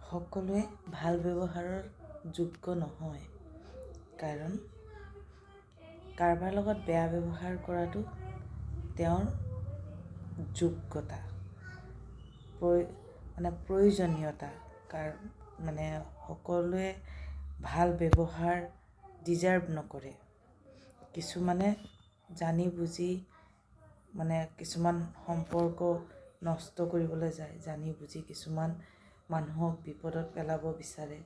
সকলোৱে ভাল ব্যৱহাৰৰ যোগ্য নহয়, কাৰণ কাৰোবাৰ লগত বেয়া ব্যৱহাৰ কৰাটো তেওঁৰ যোগ্যতা, প্ৰয়োজনীয়তা। সকলোৱে ভাল ব্যৱহাৰ ডিজাৰ্ভ নকৰে। কিছুমানে জানি বুজি কিছুমান সম্পৰ্ক নষ্ট কৰিবলৈ যায়, জানি বুজি কিছুমান মানুহক বিপদত পেলাব বিচাৰে।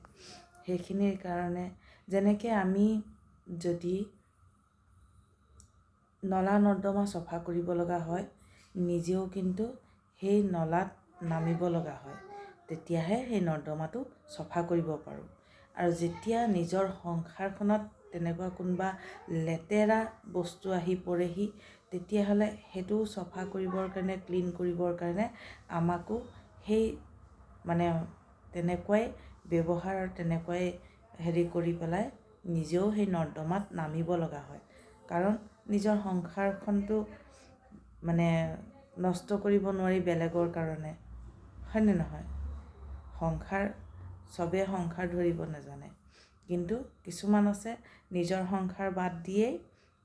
সেইখিনিৰ কাৰণে যেনেকৈ আমি যদি নলা নৰ্দমা চফা কৰিব লগা হয়, নিজেও কিন্তু সেই নলাত নামিব লগা হয়, তেতিয়াহে সেই নৰ্দমাটো চফা কৰিব পাৰোঁ। আৰু যেতিয়া নিজৰ সংসাৰখনত তেনেকুৱা কোনোবা লেতেৰা বস্তু আহি পৰেহি, তেতিয়াহ'লে সেইটো চফা কৰিবৰ কাৰণে, ক্লিন কৰিবৰ কাৰণে আমাকো সেই তেনেকুৱাই ব্যৱহাৰ আৰু তেনেকুৱাই কৰি পেলাই নিজেও সেই নৰ্দমাত নামিব লগা হয়। কাৰণ নিজৰ সংসাৰখনটো নষ্ট কৰিব নোৱাৰি বেলেগৰ কাৰণে, হয়নে নহয়? চবেই সংসাৰ ধৰিব নাজানে, কিন্তু কিছুমান আছে নিজৰ সংসাৰ বাদ দিয়েই,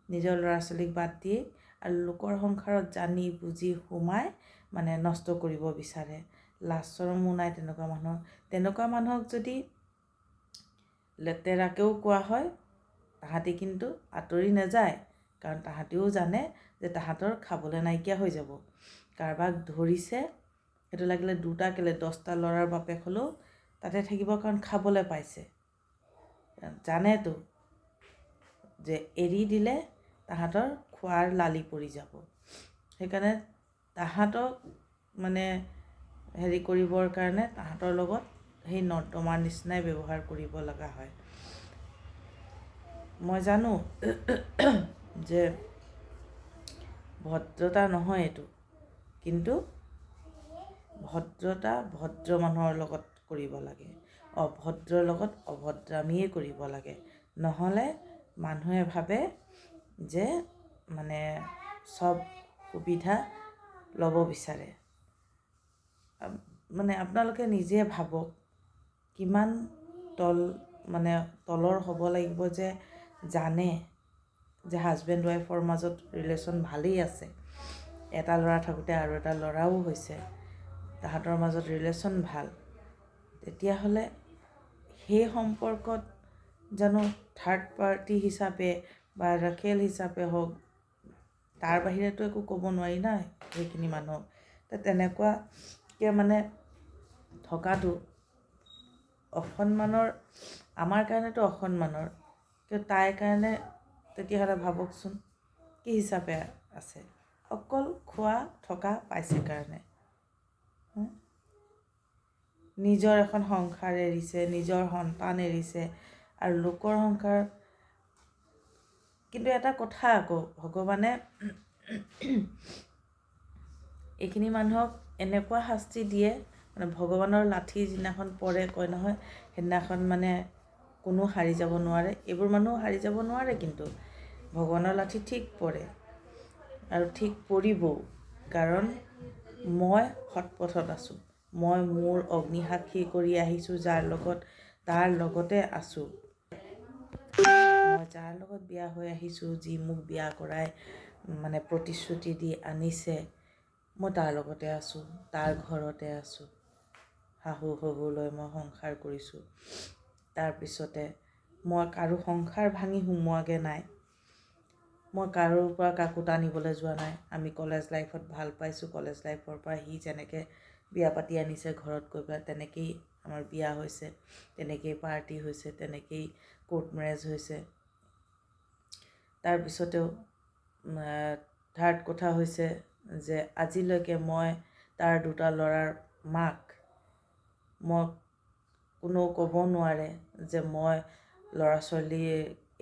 নিজৰ ল'ৰা ছোৱালীক বাদ দিয়েই আৰু লোকৰ সংসাৰত জানি বুজি সোমাই নষ্ট কৰিব বিচাৰে। লাজ চৰমো নাই তেনেকুৱা মানুহৰ। তেনেকুৱা মানুহক যদি লেতেৰাকেও কোৱা হয়, তাহাঁতি কিন্তু আঁতৰি নাযায়, কাৰণ তাহাঁতিও জানে যে তাহাঁতৰ খাবলৈ নাইকিয়া হৈ যাব। কাৰোবাক ধৰিছে, সেইটো লাগিলে 2টা কেলে 10টা ল'ৰাৰ বাপেক হ'লেও তাতে থাকিব, কাৰণ খাবলৈ পাইছে। জানেতো যে এৰি দিলে তাহাঁতৰ খোৱাৰ লালি পৰি যাব। সেইকাৰণে তাহাঁতক কৰিবৰ কাৰণে তাহাঁতৰ লগত সেই নৰ্দমাৰ নিচিনাই ব্যৱহাৰ কৰিব লগা হয়। মই জানো যে ভদ্ৰতা নহয় এইটো, কিন্তু ভদ্ৰতা ভদ্ৰ মানুহৰ লগত কৰিব লাগে, অভদ্ৰৰ লগত অভদ্ৰামিয়ে কৰিব লাগে। নহ'লে মানুহে ভাবে যে চব সুবিধা ল'ব বিচাৰে। আপোনালোকে নিজে ভাবক, কিমান তলৰ হ'ব লাগিব যে জানে যে হাজবেণ্ড ৱাইফৰ মাজত ৰিলেশ্যন ভালেই আছে, এটা ল'ৰা থাকোঁতে আৰু এটা ল'ৰাও হৈছে, তাহাঁতৰ মাজত ৰিলেশ্যন ভাল, তেতিয়াহ'লে সেই সম্পৰ্কত জানো থাৰ্ড পাৰ্টি হিচাপে বা ৰাখেল হিচাপে হওক, তাৰ বাহিৰেতো একো ক'ব নোৱাৰি না সেইখিনি মানুহক। তেনেকুৱাকৈ থকাটো অসন্মানৰ, আমাৰ কাৰণেতো অসন্মানৰ, কিন্তু তাইৰ কাৰণে তেতিয়াহ'লে ভাবকচোন কি হিচাপে আছে? অকল খোৱা থকা পাইছে কাৰণে। নিজৰ এখন সংসাৰ এৰিছে, নিজৰ সন্তান এৰিছে, আৰু লোকৰ সংসাৰ। কিন্তু এটা কথা আকৌ, ভগৱানে এইখিনি মানুহক এনেকুৱা শাস্তি দিয়ে, ভগৱানৰ লাঠি যিদিনাখন পৰে কয় নহয়, সেইদিনাখন কোনো সাৰি যাব নোৱাৰে। এইবোৰ মানুহ সাৰি যাব নোৱাৰে, কিন্তু ভগৱানৰ লাঠি ঠিক পৰে আৰু ঠিক পৰিবও। কাৰণ মই সৎপথত আছোঁ, মই মোৰ অগ্নিসাক্ষী কৰি আহিছোঁ যাৰ লগত, তাৰ লগতে আছোঁ। মই যাৰ লগত বিয়া হৈ আহিছোঁ, যি মোক বিয়া কৰাই প্ৰতিশ্ৰুতি দি আনিছে, মই তাৰ লগতে আছোঁ, তাৰ ঘৰতে আছোঁ। শাহু শহুৰ লৈ মই সংসাৰ কৰিছোঁ। তাৰপিছতে মই কাৰো সংসাৰ ভাঙি সোমোৱাগৈ নাই, মই কাৰোৰ পৰা কাকো টানিবলৈ যোৱা নাই। আমি কলেজ লাইফত ভাল পাইছোঁ, কলেজ লাইফৰ পৰা সি যেনেকৈ বিয়া পাতি আনিছে ঘৰত গৈ পেলাই, তেনেকেই আমাৰ বিয়া হৈছে, তেনেকেই পাৰ্টি হৈছে, তেনেকেই কোৰ্ট মেৰেজ হৈছে। তাৰপিছতেও থাৰ্ড কথা হৈছে যে আজিলৈকে মই তাৰ 2টা ল'ৰাৰ মাক, মই কোনেও ক'ব নোৱাৰে যে মই ল'ৰা ছোৱালী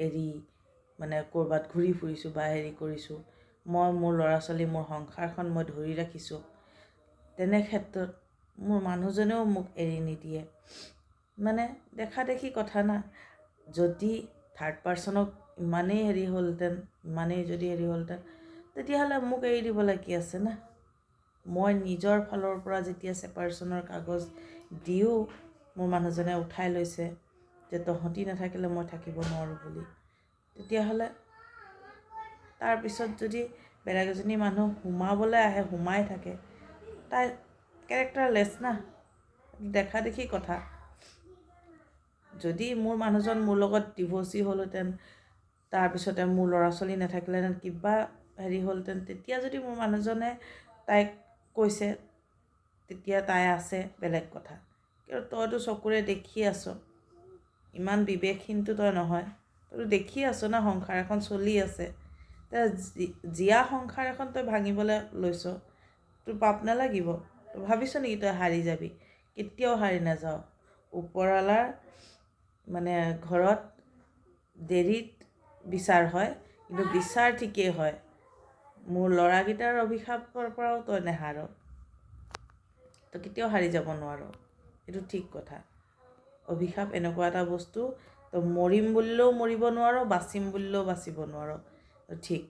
এৰি ক'ৰবাত ঘূৰি ফুৰিছোঁ বা কৰিছোঁ। মই মোৰ ল'ৰা ছোৱালী, মোৰ সংসাৰখন মই ধৰি ৰাখিছোঁ। তেনে ক্ষেত্ৰত মোৰ মানুহজনেও মোক এৰি নিদিয়ে। দেখা দেখি কথা না। যদি থাৰ্ড পাৰ্চনক ইমানেই হ'লহেঁতেন, তেতিয়াহ'লে মোক এৰি দিবলৈ কি আছে না। মই নিজৰ ফালৰ পৰা যেতিয়া ছেপাৰেশ্যনৰ কাগজ দিওঁ, মোৰ মানুহজনে উঠাই লৈছে যে তহঁতি নাথাকিলে মই থাকিব নোৱাৰোঁ বুলি, তেতিয়াহ'লে তাৰপিছত যদি বেলেগ এজনী মানুহ সোমাবলৈ আহে, সোমাই থাকে, তাই কেৰেক্টাৰলেছ না, দেখা দেখি কথা। যদি মোৰ মানুহজন মোৰ লগত ডিভৰ্চি হ'লহেঁতেন, তাৰপিছতে মোৰ ল'ৰা ছোৱালী নাথাকিলেহেঁতেন, কিবা হেৰি হ'লহেঁতেন, তেতিয়া যদি মোৰ মানুহজনে তাইক কৈছে তেতিয়া তাই আছে বেলেগ কথা। কিন্তু তইতো চকুৰে দেখি আছ, ইমান বিবেকহীনটো তই নহয়, তইতো দেখি আছ না সংসাৰ এখন চলি আছে। জীয়া সংসাৰ এখন তই ভাঙিবলৈ লৈছ, তোৰ পাপ নালাগিব? তই ভাবিছ নেকি তই হাৰি যাবি? কেতিয়াও হাৰি নাযাওঁ। ওপৰৱালাৰ মানে ঘৰত দেৰিত বিচাৰ হয়, কিন্তু বিচাৰ ঠিকেই হয়। মোৰ ল'ৰাকেইটাৰ অভিশাপৰ পৰাও তই নেহাৰ, তই কেতিয়াও হাৰি যাব নোৱাৰ, এইটো ঠিক কথা। অভিশাপ এনেকুৱা এটা বস্তু, তই মৰিম বুলিলেও মৰিব নোৱাৰ, বাচিম বুলিলেও বাচিব নোৱাৰ, ঠিক।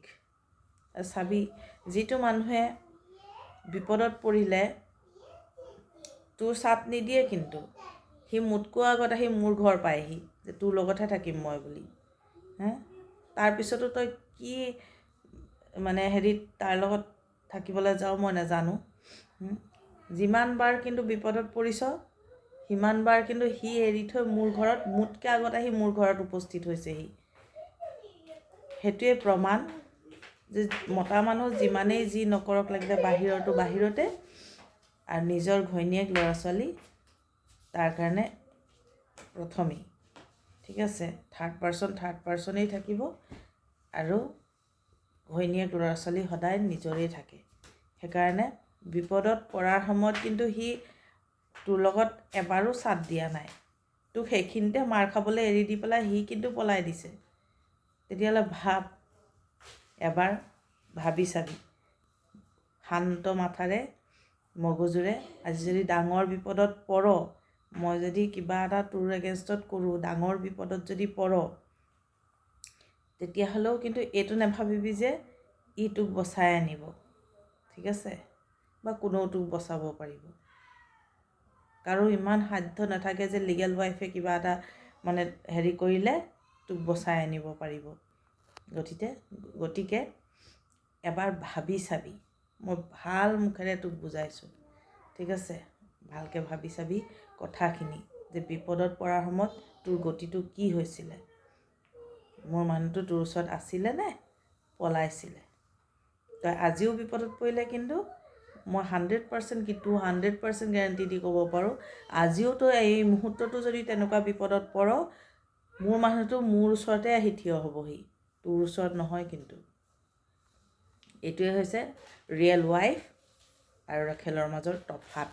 চাবি, যিটো মানুহে বিপদত পৰিলে তোৰ চাট নিদিয়ে, কিন্তু সি মোতকৈ আগত আহি মোৰ ঘৰ পায়হি যে তোৰ লগতহে থাকিম মই বুলি। তাৰপিছতো তই কি মানে হেৰিত তাৰ লগত থাকিবলৈ যাওঁ মই নাজানো। যিমানবাৰ কিন্তু বিপদত পৰিছ, সিমানবাৰ কিন্তু সি এৰি থৈ মোৰ ঘৰত, মোতকৈ আগত আহি মোৰ ঘৰত উপস্থিত হৈছেহি। সেইটোৱে প্ৰমাণ যে মতা মানুহ যিমানেই যি নকৰক লাগিলে বাহিৰতো বাহিৰতে, আৰু নিজৰ ঘৈণীয়েক ল'ৰা ছোৱালী তাৰ কাৰণে প্ৰথমেই, ঠিক আছে। থাৰ্ড পাৰ্চনেই থাকিব, আৰু ঘৈণীয়েক ল'ৰা ছোৱালী সদায় নিজৰেই থাকে। সেইকাৰণে বিপদত পৰাৰ সময়ত কিন্তু সি তোৰ লগত এবাৰো চাথ দিয়া নাই, তোক সেইখিনিতে মাৰ খাবলৈ এৰি দি পেলাই সি কিন্তু পলাই দিছে। তেতিয়াহ'লে ভাব, এবাৰ ভাবি চাবি শান্ত মাথাৰে, মগজুৰে। আজি যদি ডাঙৰ বিপদত পৰ, মই যদি কিবা এটা তোৰ এগেইনষ্টত কৰোঁ, ডাঙৰ বিপদত যদি পৰ, তেতিয়াহ'লেও কিন্তু এইটো নাভাবিবি যে ই তোক বচাই আনিব, ঠিক আছে, বা কোনেও তোক বচাব পাৰিব। কাৰো ইমান সাধ্য নাথাকে যে লিগেল ৱাইফে কিবা এটা মানে হেৰি কৰিলে তোক বচাই আনিব পাৰিব। গতিকে এবাৰ ভাবি চাবি, মই ভাল মুখেৰে তোক বুজাইছোঁ, ঠিক আছে। ভালকৈ ভাবি চাবি কথাখিনি, যে বিপদত পৰাৰ সময়ত তোৰ গতিটো কি হৈছিলে। মোৰ মানুহটো তোৰ ওচৰত আছিলে নে পলাইছিলে? তই আজিও বিপদত পৰিলে কিন্তু মই 100% কি 200% গেৰাণ্টি দি ক'ব পাৰোঁ, আজিও তই এই মুহূৰ্ততো যদি তেনেকুৱা বিপদত পৰ, মোৰ মানুহটো মোৰ ওচৰতে আহি থিয় হ'বহি, তোৰ ওচৰত নহয়। কিন্তু এইটোৱে হৈছে ৰিয়েল ৱাইফ আৰু ৰাখেলৰ মাজৰ তফাত।